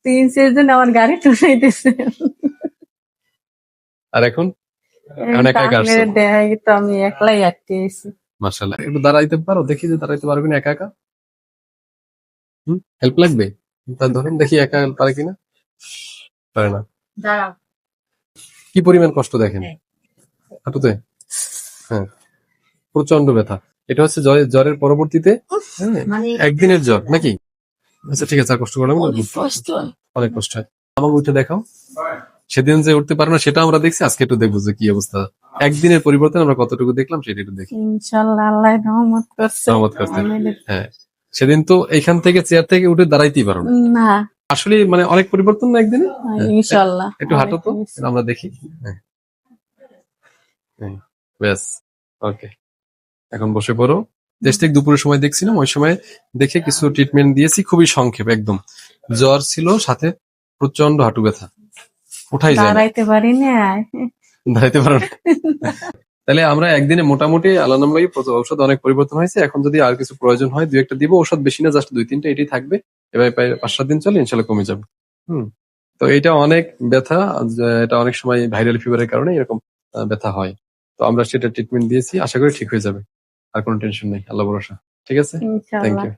3-4 জন আমার গাড়ি ঠুসাইতেছে। আর এখন এখন একা একা আসছো? দেখাই তো আমি একলাই আটকে গেছি। মাশাআল্লাহ, একটু দাঁড়াইতে পারো? দেখি যে দাঁড়াইতে পারবে না একা একা। হেল্প লাগবে? তা ধরেন দেখি একা পারে কিনা। পারে না। দাঁড়াও। কি পরিমাণ কষ্ট দেখেন হাঁটুতে। হ্যাঁ, প্রচন্ড ব্যথা। এটা হচ্ছে জ্বরের পরবর্তীতে একদিনের জ্বর নাকি? আচ্ছা ঠিক আছে, আর কষ্ট করলাম না। অনেক কষ্ট হয়। আমাকে উঠে দেখাও। সেদিন যে উঠতে পারো না সেটা আমরা দেখছি, আজকে একটু দেখবো যে কি অবস্থা। একদিনের পরিবর্তন আমরা কতটুকু দেখলাম সেটা একটু দেখি। ইনশাআল্লাহ আল্লাহ রহমত করছে। রহমত করছে। হ্যাঁ, সেদিন তো এখান থেকে চেয়ার থেকে উঠে দাঁড়াইতেই পারো না। না আসলে মানে অনেক পরিবর্তন না একদিনে। ইনশাআল্লাহ একটু হাঁটো তো, আমরা দেখি। ব্যাস, ওকে। এখন বসে পড়ো। দেশ থেকে দুপুরের সময় দেখছিলাম, ওই সময় দেখে কিছু ট্রিটমেন্ট দিয়েছি, খুবই সংক্ষেপ একদম। জ্বর ছিল, সাথে প্রচন্ড হাঁটু ব্যথা, উঠাই যায় না। দাঁড়াইতে পারি না। দাঁড়াইতে পারো না। তাহলে আমরা একদিনে মোটামুটি আল্লাহ নাম লাগি ঔষধ অনেক পরিবর্তন হয়েছে। এখন যদি আর কিছু প্রয়োজন হয় 2-1টা দিব, ঔষধ বেশি না, জাস্ট 2-3টা এটাই থাকবে। এবার প্রায় 5-7 দিন চলে, ইনশাল্লাহ কমে যাবে। তো এটা অনেক ব্যথা, এটা অনেক সময় ভাইরাল ফিভারের কারণে এরকম ব্যথা হয়। তো আমরা সেটা ট্রিটমেন্ট দিয়েছি, আশা করি ঠিক হয়ে যাবে। আর কোনো টেনশন নেই, আল্লাহ ভরসা। ঠিক আছে, থ্যাংক ইনশাআল্লাহ। ইউ।